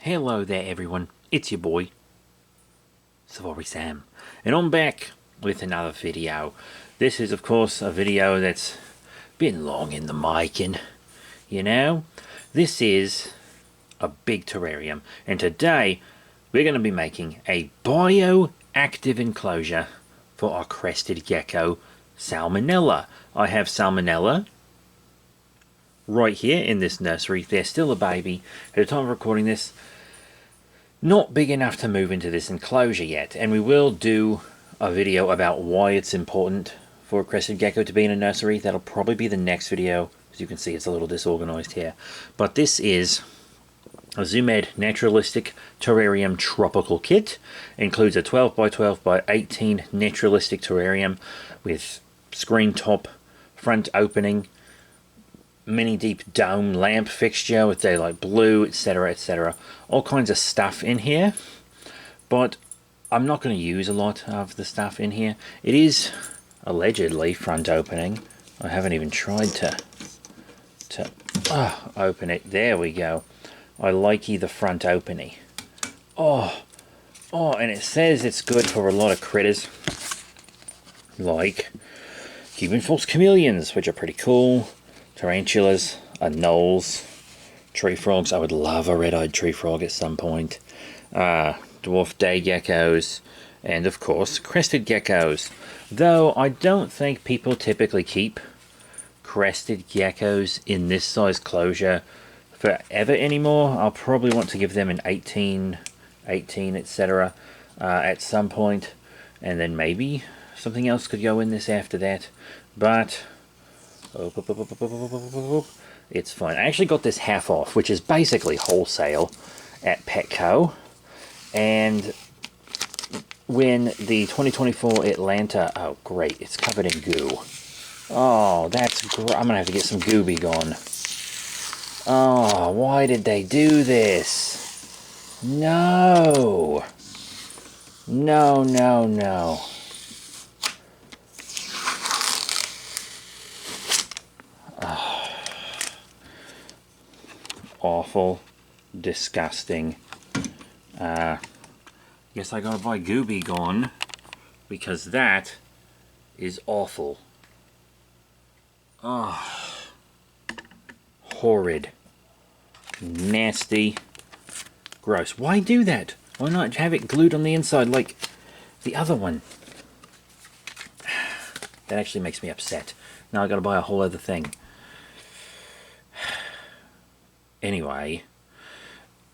Hello there everyone, it's your boy, Safari Sam, and I'm back with another video. This is of course a video that's been long in the making, you know. This is a big terrarium, and today we're going to be making a bioactive enclosure for our Crested Gecko Salmonella. I have Salmonella right here in this nursery. They're still a baby at the time of recording this, not big enough to move into this enclosure yet, and we will do a video about why it's important for a Crested Gecko to be in a nursery. That'll probably be the next video. As you can see, it's a little disorganized here, but this is a Zoomed Naturalistic Terrarium Tropical Kit. Includes a 12 by 12 by 18 naturalistic terrarium with screen top, front opening, mini deep dome lamp fixture with daylight blue, etc, etc. All kinds of stuff in here, but I'm not going to use a lot of the stuff in here. It is allegedly front opening. I haven't even tried to open it. There we go. I likey the front opening. Oh, and it says it's good for a lot of critters like Cuban false chameleons, which are pretty cool, tarantulas, anoles, tree frogs. I would love a red-eyed tree frog at some point. Dwarf day geckos, and of course crested geckos. Though I don't think people typically keep crested geckos in this size closure forever anymore. I'll probably want to give them an 18, etc. At some point, and then maybe something else could go in this after that. But it's fine. I actually got this half off, which is basically wholesale at Petco, and when the 2024 Atlanta, oh great, it's covered in goo. Oh, that's great. I'm gonna have to get some Gooby gone. Oh, why did they do this? No, no, no, no. Awful, disgusting. Guess I gotta buy Gooby Gone, because that is awful. Oh, horrid, nasty, gross. Why do that? Why not have it glued on the inside like the other one? That actually makes me upset. Now I gotta buy a whole other thing. Anyway,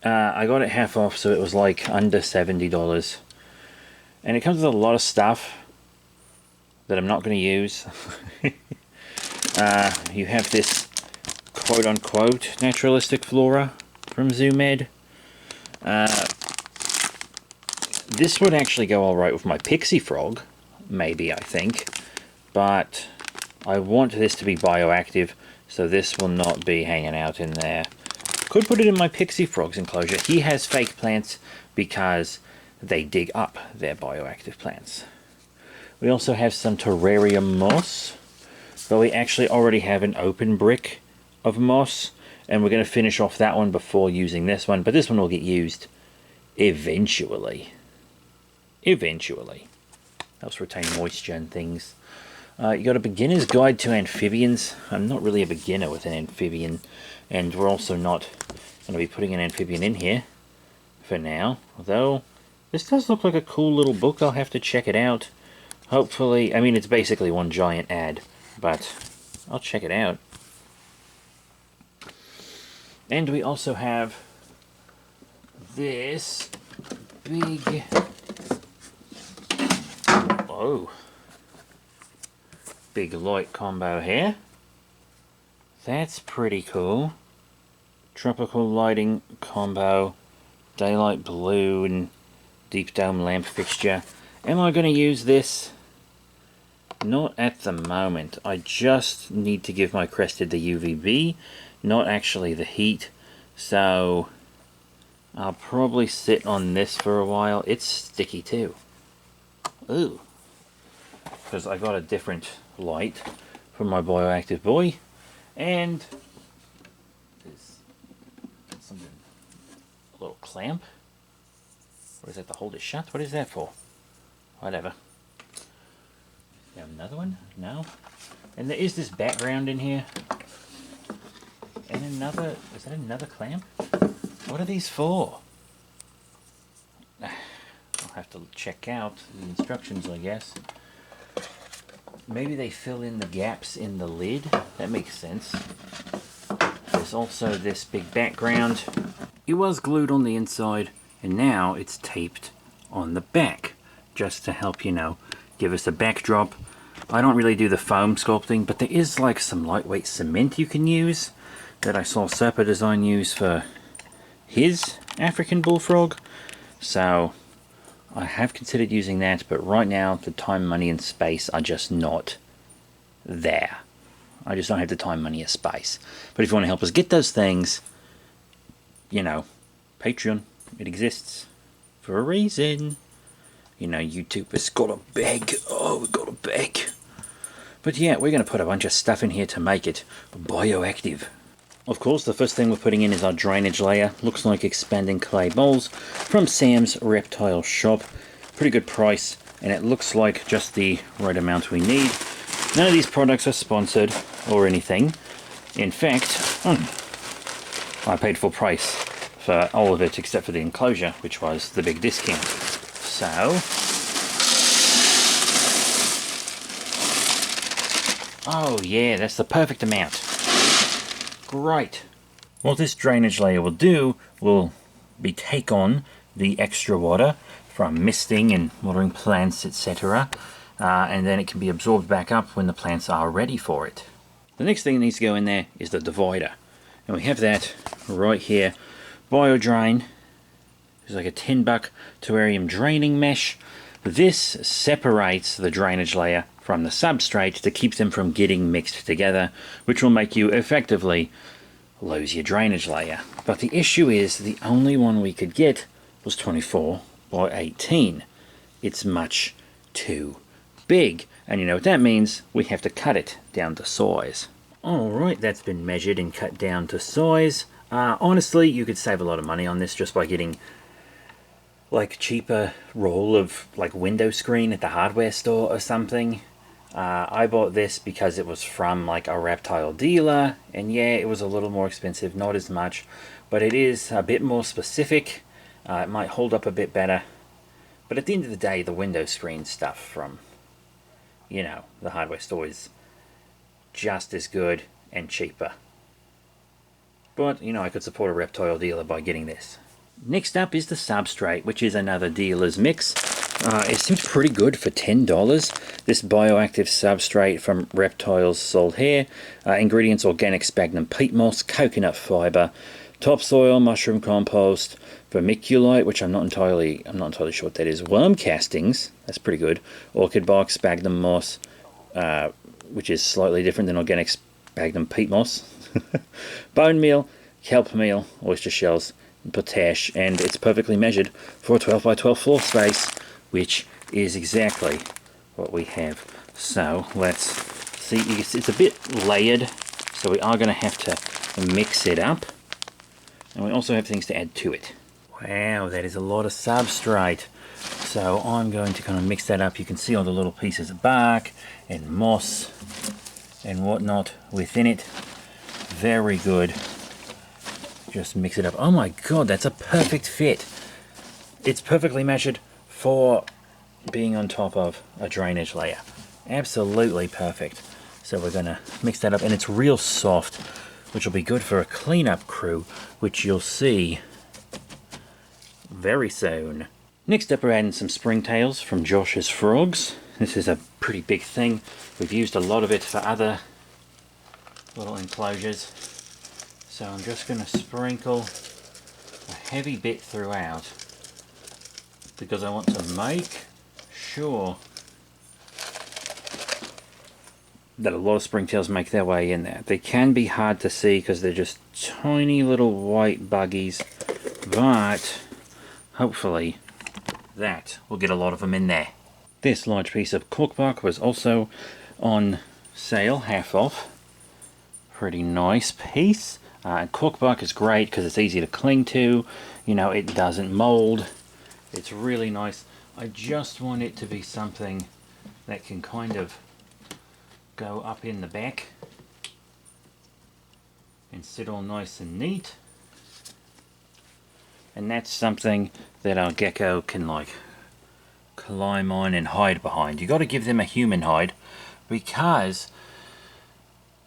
I got it half off, so it was like under $70, and it comes with a lot of stuff that I'm not going to use. You have this quote-unquote naturalistic flora from Zoomed. This would actually go alright with my pixie frog, maybe, I think, but I want this to be bioactive, so this will not be hanging out in there. Could put it in my pixie frog's enclosure. He has fake plants because they dig up their bioactive plants. We also have some terrarium moss, but we actually already have an open brick of moss, and we're going to finish off that one before using this one, but this one will get used eventually. Eventually. Helps retain moisture and things. You got a beginner's guide to amphibians. I'm not really a beginner with an amphibian, and we're also not going to be putting an amphibian in here for now. Although, this does look like a cool little book. I'll have to check it out. Hopefully, I mean, it's basically one giant ad, but I'll check it out. And we also have this big... Oh. Big light combo here. That's pretty cool. Tropical lighting combo, daylight blue and deep dome lamp fixture. Am I going to use this? Not at the moment. I just need to give my Crested the UVB, not actually the heat. So I'll probably sit on this for a while. It's sticky too. Ooh. Because I got a different light from my bioactive boy, and there's something clamp? Or is that to hold it shut? What is that for? Whatever. You have another one? No? And there is this background in here. And another... Is that another clamp? What are these for? I'll have to check out the instructions, I guess. Maybe they fill in the gaps in the lid. That makes sense. There's also this big background. It was glued on the inside, and now it's taped on the back, just to help, you know, give us a backdrop. I don't really do the foam sculpting, but there is like some lightweight cement you can use that I saw Serpa Design use for his African bullfrog. So I have considered using that, but right now the time, money and space are just not there. I just don't have the time, money or space. But if you want to help us get those things, you know, Patreon, it exists for a reason. You know, YouTube has got to beg. Oh, we've got to beg. But yeah, we're going to put a bunch of stuff in here to make it bioactive. Of course, the first thing we're putting in is our drainage layer. Looks like expanding clay bowls from Sam's Reptile Shop. Pretty good price, and it looks like just the right amount we need. None of these products are sponsored or anything. In fact, I paid full price for all of it except for the enclosure, which was the big discount. So... oh yeah, that's the perfect amount. Great. What this drainage layer will do will be take on the extra water from misting and watering plants, etc. And then it can be absorbed back up when the plants are ready for it. The next thing that needs to go in there is the divider. And we have that right here. BioDrain. It's like a $10 terrarium draining mesh. This separates the drainage layer from the substrate to keep them from getting mixed together, which will make you effectively lose your drainage layer. But the issue is the only one we could get was 24 by 18. It's much too big. And you know what that means? We have to cut it down to size. Alright, that's been measured and cut down to size. Honestly, you could save a lot of money on this just by getting like cheaper roll of like window screen at the hardware store or something. I bought this because it was from like a reptile dealer, and yeah, it was a little more expensive, not as much, but it is a bit more specific. It might hold up a bit better, but at the end of the day, the window screen stuff from, you know, the hardware store is just as good and cheaper. But, you know, I could support a reptile dealer by getting this. Next up is the Substrate, which is another dealer's mix. It seems pretty good for $10. This Bioactive Substrate from Reptiles sold here. Ingredients: organic sphagnum peat moss, coconut fibre, topsoil, mushroom compost, vermiculite, which I'm not entirely sure what that is. Worm castings, that's pretty good. Orchid bark, sphagnum moss, which is slightly different than organic sphagnum peat moss. Bone meal, kelp meal, oyster shells, potash, and it's perfectly measured for a 12 by 12 floor space, which is exactly what we have. So let's see. It's a bit layered, so we are going to have to mix it up, and we also have things to add to it. Wow, that is a lot of substrate. So I'm going to kind of mix that up. You can see all the little pieces of bark and moss and whatnot within it. Very good. Just mix it up. Oh my god, that's a perfect fit. It's perfectly measured for being on top of a drainage layer. Absolutely perfect. So we're going to mix that up, and it's real soft, which will be good for a cleanup crew, which you'll see very soon. Next up, we're adding some springtails from Josh's Frogs. This is a pretty big thing. We've used a lot of it for other little enclosures. So I'm just going to sprinkle a heavy bit throughout because I want to make sure that a lot of springtails make their way in there. They can be hard to see because they're just tiny little white buggies, but hopefully that will get a lot of them in there. This large piece of corkbark was also on sale, half off. Pretty nice piece. And corkbark is great because it's easy to cling to. You know, it doesn't mold. It's really nice. I just want it to be something that can kind of go up in the back and sit all nice and neat. And that's something that our gecko can like climb on and hide behind. You got to give them a human hide because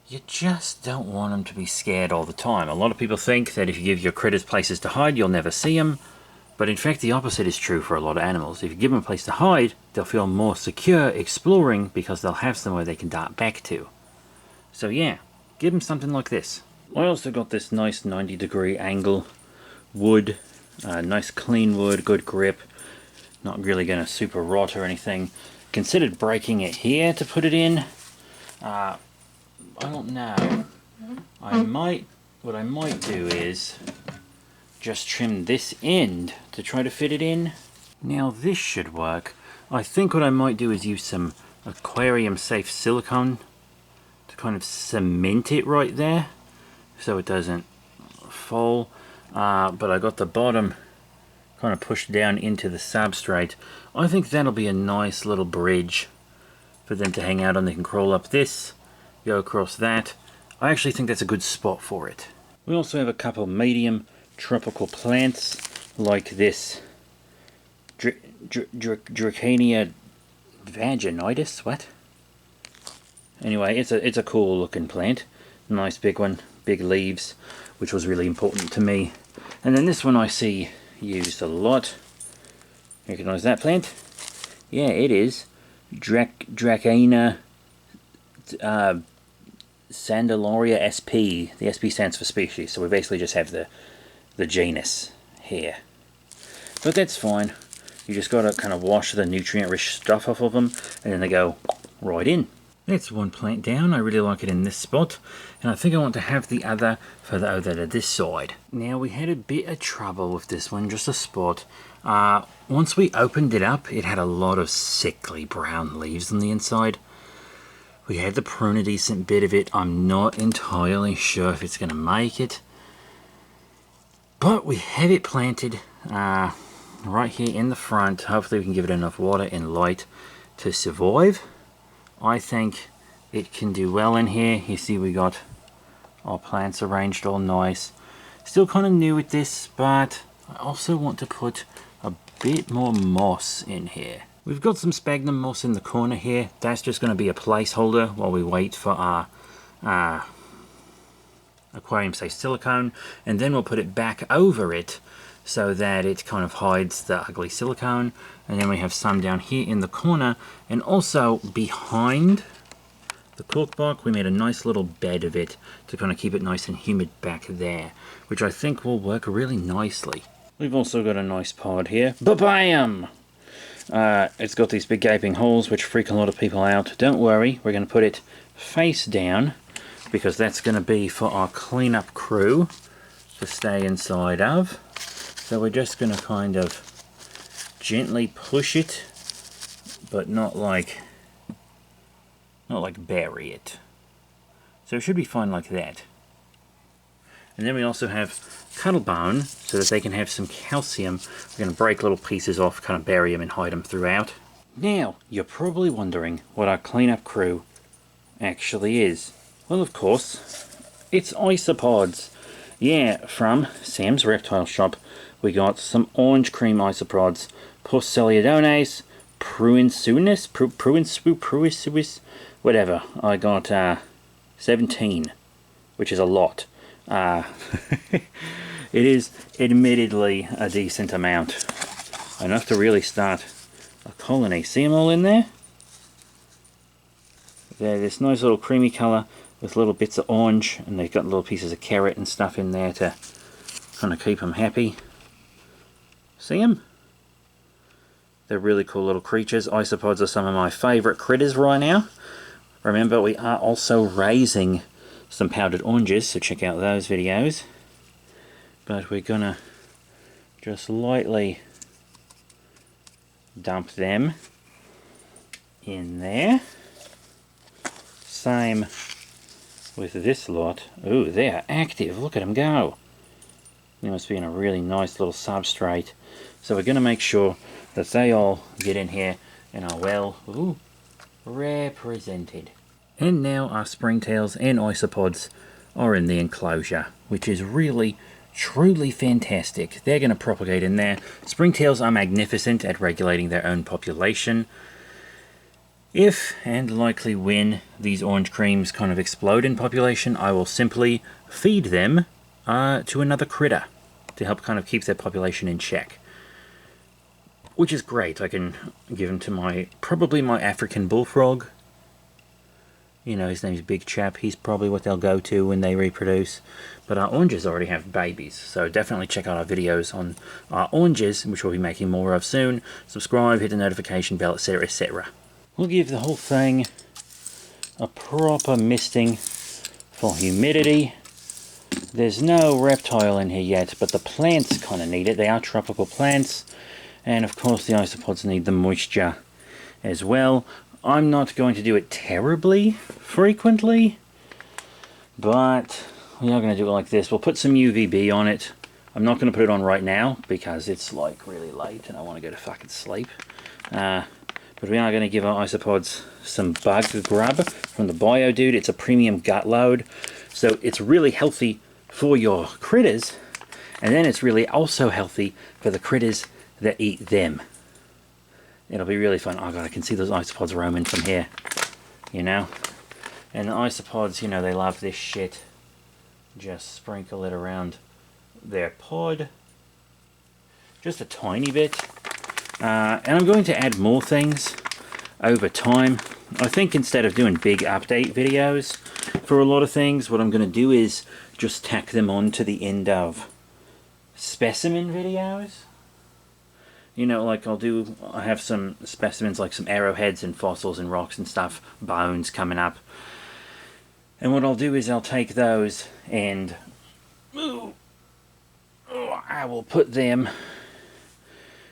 you just don't want them to be scared all the time. A lot of people think that if you give your critters places to hide, you'll never see them. But in fact, the opposite is true for a lot of animals. If you give them a place to hide, they'll feel more secure exploring because they'll have somewhere they can dart back to. So yeah, give them something like this. I also got this nice 90-degree angle wood. Nice clean wood, good grip. Not really going to super rot or anything. Considered breaking it here to put it in. I don't know. What I might do is just trim this end to try to fit it in. Now this should work. I think what I might do is use some aquarium safe silicone to kind of cement it right there so it doesn't fall. But I got the bottom kind of pushed down into the substrate. I think that'll be a nice little bridge for them to hang out on. They can crawl up this, go across that. I actually think that's a good spot for it. We also have a couple medium tropical plants like this Dracania vaginitis. What? Anyway, it's a cool looking plant. Nice big one, big leaves, which was really important to me. And then this one I see used a lot. Recognize that plant? Yeah, it is Dracania Sandalaria SP. The SP stands for species, so we basically just have the genus here. But that's fine. You just gotta kind of wash the nutrient-rich stuff off of them, and then they go right in. That's one plant down. I really like it in this spot, and I think I want to have the other further over to this side. Now we had a bit of trouble with this one, just a spot. Once we opened it up, it had a lot of sickly brown leaves on the inside. We had to prune a decent bit of it. I'm not entirely sure if it's going to make it, but we have it planted right here in the front. Hopefully we can give it enough water and light to survive. I think it can do well in here. You see we got our plants arranged all nice. Still kind of new with this, but I also want to put a bit more moss in here. We've got some sphagnum moss in the corner here. That's just going to be a placeholder while we wait for our aquarium safe silicone, and then we'll put it back over it so that it kind of hides the ugly silicone. And then we have some down here in the corner, and also behind the corkbark we made a nice little bed of it to kind of keep it nice and humid back there, which I think will work really nicely. We've also got a nice pod here. Ba-bam! It's got these big gaping holes which freak a lot of people out. Don't worry, we're going to put it face down because that's going to be for our cleanup crew to stay inside of. So we're just going to kind of gently push it, but not like bury it. So it should be fine like that. And then we also have cuttle bone so that they can have some calcium. We're going to break little pieces off, kind of bury them and hide them throughout. Now, you're probably wondering what our cleanup crew actually is. Well, of course, it's Isopods. Yeah, from Sam's Reptile Shop, we got some orange cream isopods, Porceliodones, Pruinsuis, whatever. I got 17, which is a lot. It is admittedly a decent amount. Enough to really start a colony. See them all in there? They're this nice little creamy colour with little bits of orange, and they've got little pieces of carrot and stuff in there to kind of keep them happy. See them? They're really cool little creatures. Isopods are some of my favourite critters right now. Remember, we are also raising some powdered oranges, so check out those videos. But we're gonna just lightly dump them in there. Same with this lot. Ooh, they are active. Look at them go. They must be in a really nice little substrate. So we're going to make sure that they all get in here and are well represented. And now our springtails and isopods are in the enclosure, which is really, truly fantastic. They're going to propagate in there. Springtails are magnificent at regulating their own population. If, and likely when, these orange creams kind of explode in population, I will simply feed them to another critter to help kind of keep their population in check. Which is great. I can give them to probably my African bullfrog. You know, his name's Big Chap. He's probably what they'll go to when they reproduce. But our oranges already have babies, so definitely check out our videos on our oranges, which we'll be making more of soon. Subscribe, hit the notification bell, etc, etc. We'll give the whole thing a proper misting for humidity. There's no reptile in here yet, but the plants kind of need it. They are tropical plants. And of course the isopods need the moisture as well. I'm not going to do it terribly frequently, but we are going to do it like this. We'll put some UVB on it. I'm not going to put it on right now because it's like really late and I want to go to fucking sleep. But we are going to give our isopods some bug grub from the Bio Dude. It's a premium gut load, so it's really healthy for your critters, and then it's really also healthy for the critters that eat them. It'll be really fun. Oh god, I can see those isopods roaming from here, you know. And the isopods, you know, they love this shit. Just sprinkle it around their pod, just a tiny bit. And I'm going to add more things over time. I think instead of doing big update videos for a lot of things, what I'm going to do is just tack them on to the end of specimen videos. You know, like I have some specimens like some arrowheads and fossils and rocks and stuff, bones coming up. And what I'll do is I'll take those and I will put them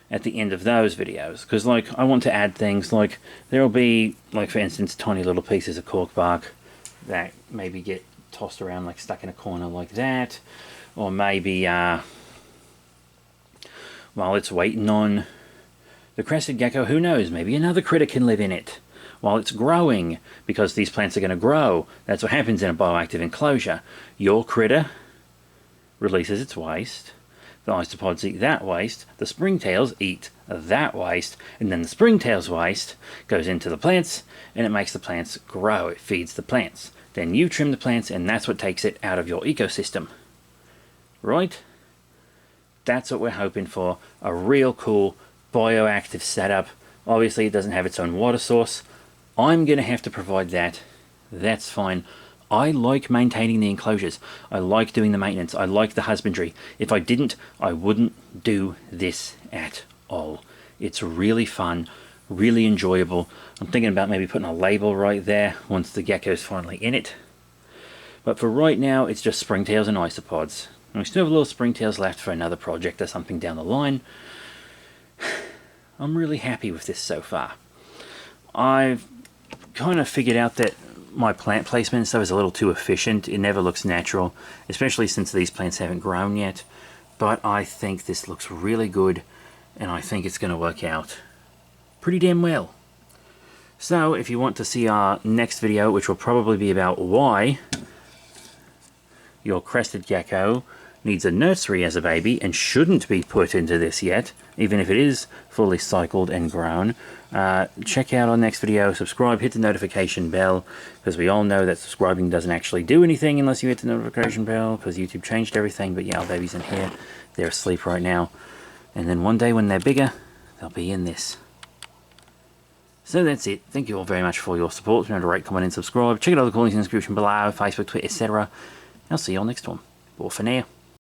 at the end of those videos, because like I want to add things like there'll be, like for instance, tiny little pieces of cork bark that maybe get tossed around, like stuck in a corner like that, or maybe while it's waiting on the Crested Gecko, who knows, maybe another critter can live in it while it's growing, because these plants are going to grow. That's what happens in a bioactive enclosure. Your critter releases its waste, the isopods eat that waste, the springtails eat that waste, and then the springtails waste goes into the plants, and it makes the plants grow. It feeds the plants. Then you trim the plants, and that's what takes it out of your ecosystem. Right? That's what we're hoping for. A real cool bioactive setup. Obviously, it doesn't have its own water source. I'm going to have to provide that. That's fine. I like maintaining the enclosures. I like doing the maintenance. I like the husbandry. If I didn't, I wouldn't do this at all. It's really fun, really enjoyable. I'm thinking about maybe putting a label right there once the gecko's finally in it. But for right now, it's just springtails and isopods. And we still have a little springtails left for another project or something down the line. I'm really happy with this so far. I've kind of figured out that my plant placement and stuff is a little too efficient. It never looks natural, especially since these plants haven't grown yet. But I think this looks really good, and I think it's going to work out pretty damn well. So if you want to see our next video, which will probably be about why your Crested Gecko needs a nursery as a baby and shouldn't be put into this yet, even if it is fully cycled and grown, check out our next video, subscribe, hit the notification bell, because we all know that subscribing doesn't actually do anything unless you hit the notification bell, because YouTube changed everything. But yeah, our baby's in here, they're asleep right now, and then one day when they're bigger, they'll be in this. So that's it. Thank you all very much for your support. Remember to rate, comment and subscribe. Check out all the cool links in the description below, Facebook, Twitter, etc. I'll see you all next time. Bye for now.